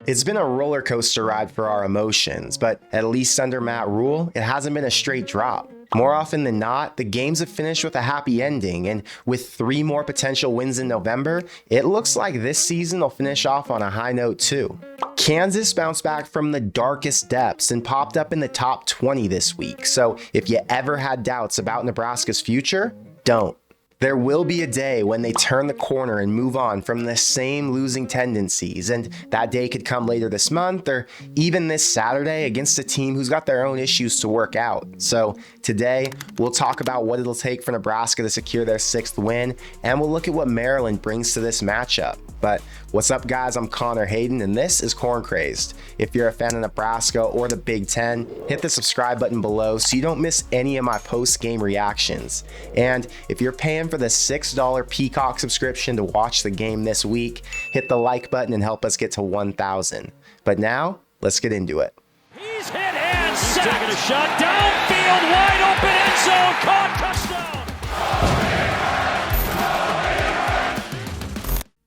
It's been a roller coaster ride for our emotions, but at least under Matt Rule, it hasn't been a straight drop. More often than not, the games have finished with a happy ending, and with 3 more potential wins in November, it looks like this season will finish off on a high note too. Kansas bounced back from the darkest depths and popped up in the top 20 this week, so if you ever had doubts about Nebraska's future, don't. There will be a day when they turn the corner and move on from the same losing tendencies, and that day could come later this month or even this Saturday against a team who's got their own issues to work out. So today, we'll talk about what it'll take for Nebraska to secure their 6th win, and we'll look at what Maryland brings to this matchup. But what's up, guys? I'm Connor Hayden, and this is Corn Crazed. If you're a fan of Nebraska or the Big Ten, hit the subscribe button below so you don't miss any of my post-game reactions. And if you're paying for the $6 Peacock subscription to watch the game this week, hit the like button and help us get to 1,000. But now, let's get into it. He's hit and set. He's taking a shot downfield, wide open end zone, caught, touchdown.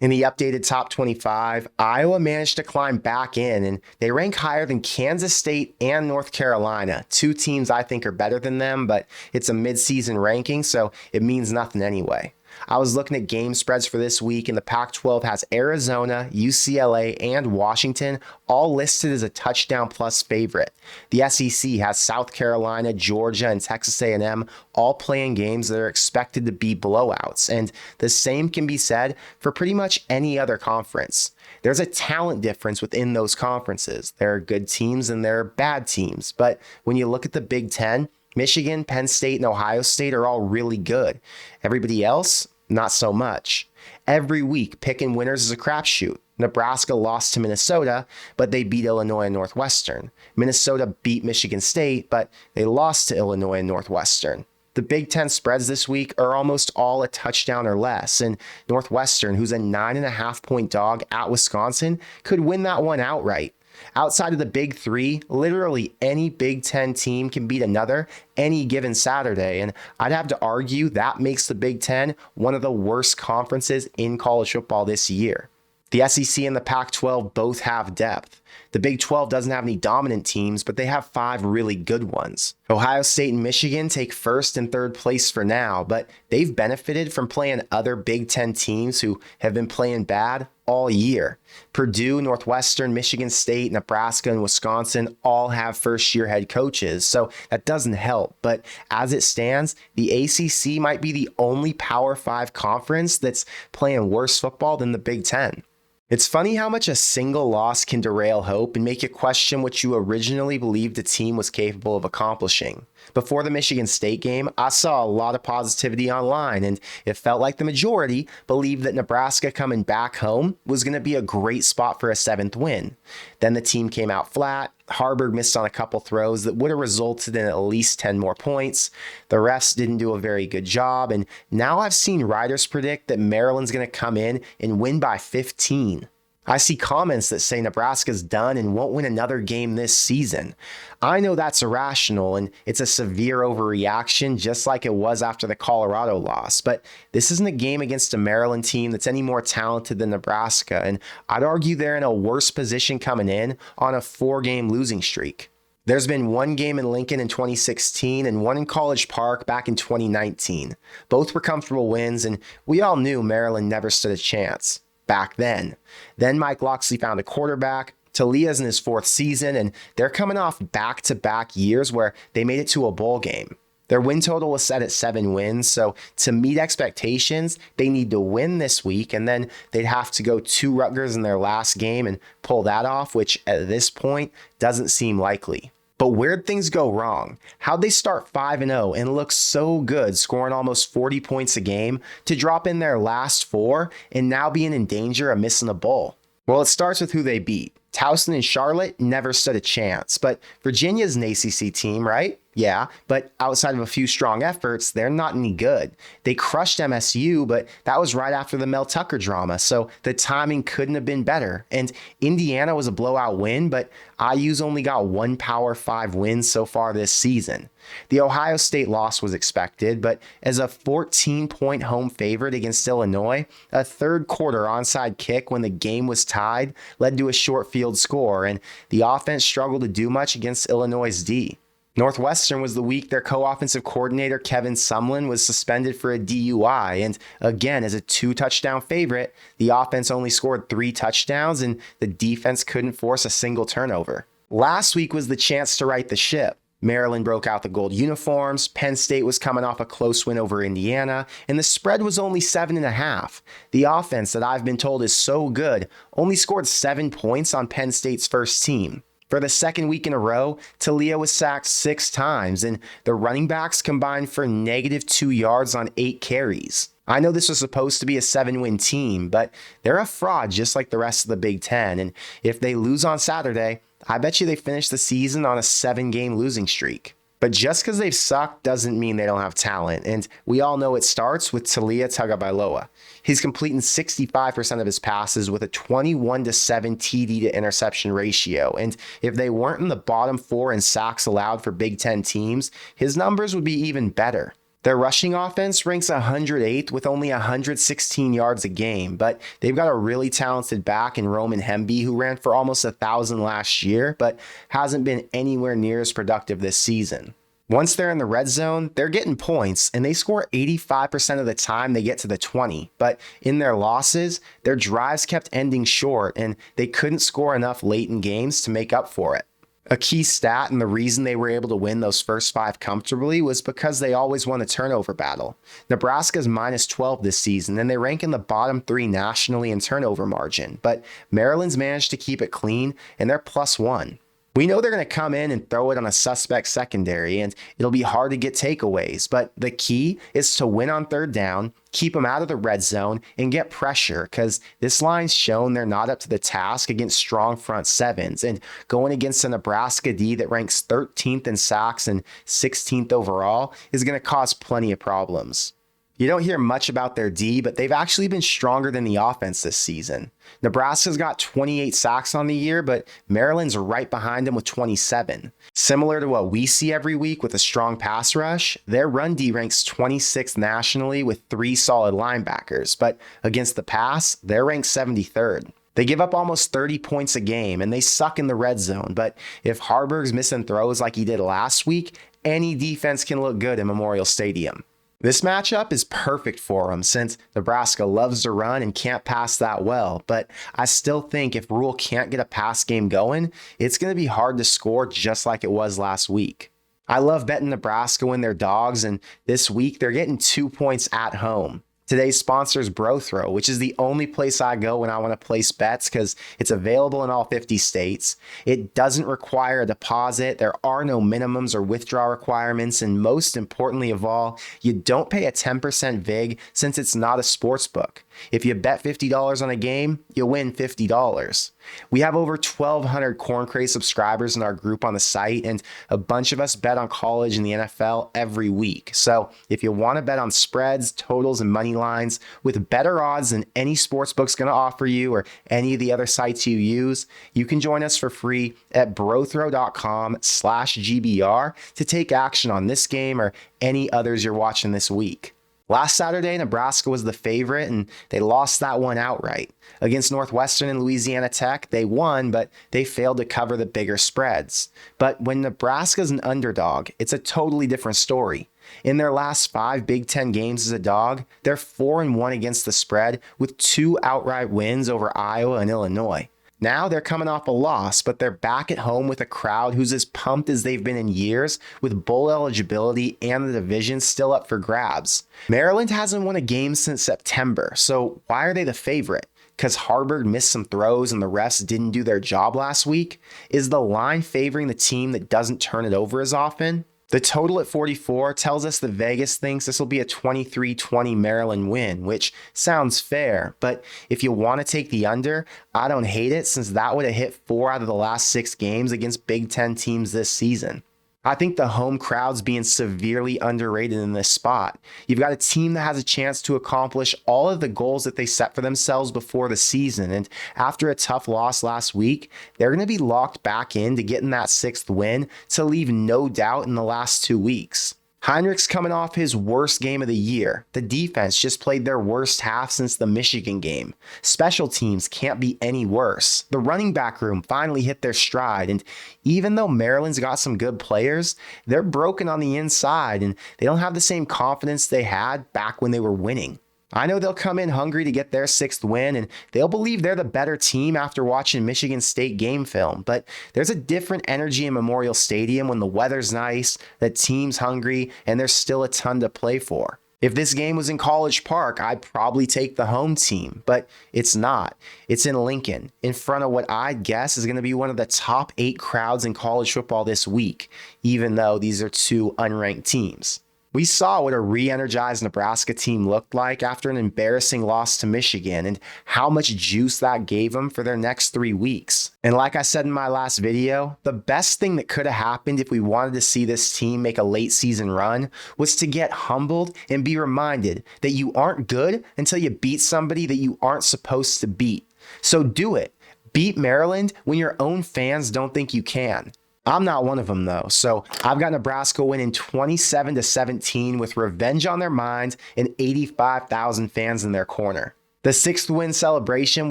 In the updated top 25, Iowa managed to climb back in, and they rank higher than Kansas State and North Carolina, 2 teams I think are better than them, but it's a mid-season ranking, so it means nothing anyway. I was looking at game spreads for this week, and the Pac-12 has Arizona, UCLA, and Washington all listed as a touchdown plus favorite. The SEC has South Carolina, Georgia, and Texas A&M all playing games that are expected to be blowouts, and the same can be said for pretty much any other conference. There's a talent difference within those conferences. There are good teams and there are bad teams, but when you look at the Big Ten, Michigan, Penn State, and Ohio State are all really good. Everybody else, not so much. Every week, picking winners is a crapshoot. Nebraska lost to Minnesota, but they beat Illinois and Northwestern. Minnesota beat Michigan State, but they lost to Illinois and Northwestern. The Big Ten spreads this week are almost all a touchdown or less, and Northwestern, who's a 9.5-point dog at Wisconsin, could win that one outright. Outside of the Big Three, literally any Big Ten team can beat another any given Saturday, and I'd have to argue that makes the Big Ten one of the worst conferences in college football this year. The SEC and the Pac-12 both have depth. The Big 12 doesn't have any dominant teams, but they have 5 really good ones. Ohio State and Michigan take 1st and 3rd place for now, but they've benefited from playing other Big 10 teams who have been playing bad all year. Purdue, Northwestern, Michigan State, Nebraska, and Wisconsin all have first-year head coaches, so that doesn't help. But as it stands, the ACC might be the only Power 5 conference that's playing worse football than the Big 10. It's funny how much a single loss can derail hope and make you question what you originally believed the team was capable of accomplishing. Before the Michigan State game, I saw a lot of positivity online, and it felt like the majority believed that Nebraska coming back home was going to be a great spot for a 7th win. Then the team came out flat. Harburg missed on a couple throws that would have resulted in at least 10 more points. The refs didn't do a very good job, and now I've seen writers predict that Maryland's going to come in and win by 15. I see comments that say Nebraska's done and won't win another game this season. I know that's irrational and it's a severe overreaction, just like it was after the Colorado loss, but this isn't a game against a Maryland team that's any more talented than Nebraska, and I'd argue they're in a worse position coming in on a 4-game losing streak. There's been 1 game in Lincoln in 2016 and 1 in College Park back in 2019. Both were comfortable wins, and we all knew Maryland never stood a chance back then. Then Mike Locksley found a quarterback. Talia's in his 4th season, and they're coming off back-to-back years where they made it to a bowl game. Their win total was set at 7 wins, so to meet expectations, they need to win this week, and then they'd have to go to Rutgers in their last game and pull that off, which at this point doesn't seem likely. But where'd things go wrong? How'd they start 5-0 and look so good, scoring almost 40 points a game, to drop in their last 4 and now being in danger of missing a bowl? Well, it starts with who they beat. Towson and Charlotte never stood a chance, but Virginia's an ACC team, right? Yeah, but outside of a few strong efforts, they're not any good. They crushed MSU, but that was right after the Mel Tucker drama, so the timing couldn't have been better. And Indiana was a blowout win, but IU's only got one Power 5 win so far this season. The Ohio State loss was expected, but as a 14-point home favorite against Illinois, a third quarter onside kick when the game was tied led to a short field score, and the offense struggled to do much against Illinois' D. Northwestern was the week their co-offensive coordinator Kevin Sumlin was suspended for a DUI, and again, as a 2-touchdown favorite, the offense only scored 3 touchdowns and the defense couldn't force a single turnover. Last week was the chance to right the ship. Maryland broke out the gold uniforms, Penn State was coming off a close win over Indiana, and the spread was only 7.5. The offense that I've been told is so good only scored 7 points on Penn State's first team. For the second week in a row, Talia was sacked 6 times, and the running backs combined for -2 yards on 8 carries. I know this was supposed to be a 7-win team, but they're a fraud just like the rest of the Big Ten, and if they lose on Saturday, I bet you they finish the season on a 7-game losing streak. But just because they've sucked doesn't mean they don't have talent, and we all know it starts with Talia Tagovailoa. He's completing 65% of his passes with a 21-7 TD to interception ratio, and if they weren't in the bottom 4 in sacks allowed for Big Ten teams, his numbers would be even better. Their rushing offense ranks 108th with only 116 yards a game, but they've got a really talented back in Roman Hemby who ran for almost 1,000 last year, but hasn't been anywhere near as productive this season. Once they're in the red zone, they're getting points, and they score 85% of the time they get to the 20. But in their losses, their drives kept ending short, and they couldn't score enough late in games to make up for it. A key stat and the reason they were able to win those first 5 comfortably was because they always won a turnover battle. Nebraska's -12 this season, and they rank in the bottom 3 nationally in turnover margin, but Maryland's managed to keep it clean, and they're +1. We know they're going to come in and throw it on a suspect secondary, and it'll be hard to get takeaways, but the key is to win on third down, keep them out of the red zone, and get pressure, because this line's shown they're not up to the task against strong front sevens, and going against a Nebraska D that ranks 13th in sacks and 16th overall is going to cause plenty of problems. You don't hear much about their D, but they've actually been stronger than the offense this season. Nebraska's got 28 sacks on the year, but Maryland's right behind them with 27. Similar to what we see every week with a strong pass rush, their run D ranks 26th nationally with 3 solid linebackers, but against the pass, they're ranked 73rd. They give up almost 30 points a game, and they suck in the red zone, but if Harburg's missing throws like he did last week, any defense can look good in Memorial Stadium. This matchup is perfect for them since Nebraska loves to run and can't pass that well, but I still think if Rule can't get a pass game going, it's going to be hard to score just like it was last week. I love betting Nebraska when they're dogs, and this week they're getting 2 points at home. Today's sponsor is BroThrow, which is the only place I go when I want to place bets because it's available in all 50 states. It doesn't require a deposit. There are no minimums or withdrawal requirements. And most importantly of all, you don't pay a 10% VIG since it's not a sports book. If you bet $50 on a game, you'll win $50. We have over 1,200 Corn Crate subscribers in our group on the site, and a bunch of us bet on college and the NFL every week. So if you want to bet on spreads, totals, and money lines with better odds than any sportsbook's going to offer you or any of the other sites you use, you can join us for free at brothrow.com/GBR to take action on this game or any others you're watching this week. Last Saturday, Nebraska was the favorite, and they lost that one outright. Against Northwestern and Louisiana Tech, they won, but they failed to cover the bigger spreads. But when Nebraska's an underdog, it's a totally different story. In their last 5 Big Ten games as a dog, they're 4-1 against the spread with 2 outright wins over Iowa and Illinois. Now they're coming off a loss, but they're back at home with a crowd who's as pumped as they've been in years, with bowl eligibility and the division still up for grabs. Maryland hasn't won a game since September, so why are they the favorite? Because Harburg missed some throws and the refs didn't do their job last week? Is the line favoring the team that doesn't turn it over as often? The total at 44 tells us that Vegas thinks this will be a 23-20 Maryland win, which sounds fair, but if you want to take the under, I don't hate it since that would have hit 4 out of the last 6 games against Big Ten teams this season. I think the home crowd's being severely underrated in this spot. You've got a team that has a chance to accomplish all of the goals that they set for themselves before the season, and after a tough loss last week, they're going to be locked back into getting that 6th win to leave no doubt in the last 2 weeks. Heinrich's coming off his worst game of the year. The defense just played their worst half since the Michigan game. Special teams can't be any worse. The running back room finally hit their stride, and even though Maryland's got some good players, they're broken on the inside and they don't have the same confidence they had back when they were winning. I know they'll come in hungry to get their 6th win, and they'll believe they're the better team after watching Michigan State game film, but there's a different energy in Memorial Stadium when the weather's nice, the team's hungry, and there's still a ton to play for. If this game was in College Park, I'd probably take the home team, but it's not. It's in Lincoln, in front of what I'd guess is going to be one of the top 8 crowds in college football this week, even though these are 2 unranked teams. We saw what a re-energized Nebraska team looked like after an embarrassing loss to Michigan and how much juice that gave them for their next 3 weeks. And like I said in my last video, the best thing that could have happened if we wanted to see this team make a late season run was to get humbled and be reminded that you aren't good until you beat somebody that you aren't supposed to beat. So do it. Beat Maryland when your own fans don't think you can. I'm not one of them though, so I've got Nebraska winning 27-17 with revenge on their minds and 85,000 fans in their corner. The 6th win celebration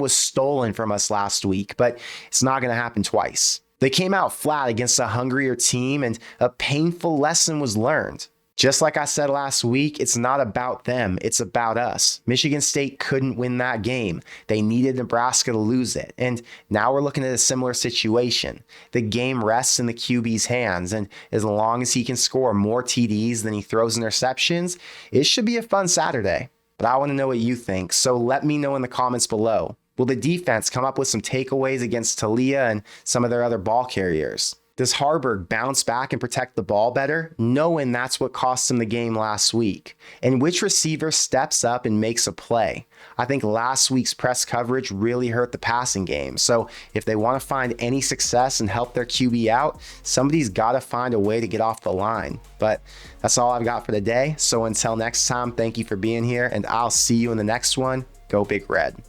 was stolen from us last week, but it's not going to happen twice. They came out flat against a hungrier team and a painful lesson was learned. Just like I said last week, it's not about them, it's about us. Michigan State couldn't win that game. They needed Nebraska to lose it. And now we're looking at a similar situation. The game rests in the QB's hands, and as long as he can score more TDs than he throws interceptions, it should be a fun Saturday. But I want to know what you think, so let me know in the comments below. Will the defense come up with some takeaways against Talia and some of their other ball carriers? Does Harburg bounce back and protect the ball better, knowing that's what cost him the game last week? And which receiver steps up and makes a play? I think last week's press coverage really hurt the passing game. So if they want to find any success and help their QB out, somebody's got to find a way to get off the line. But that's all I've got for today. So until next time, thank you for being here, and I'll see you in the next one. Go Big Red.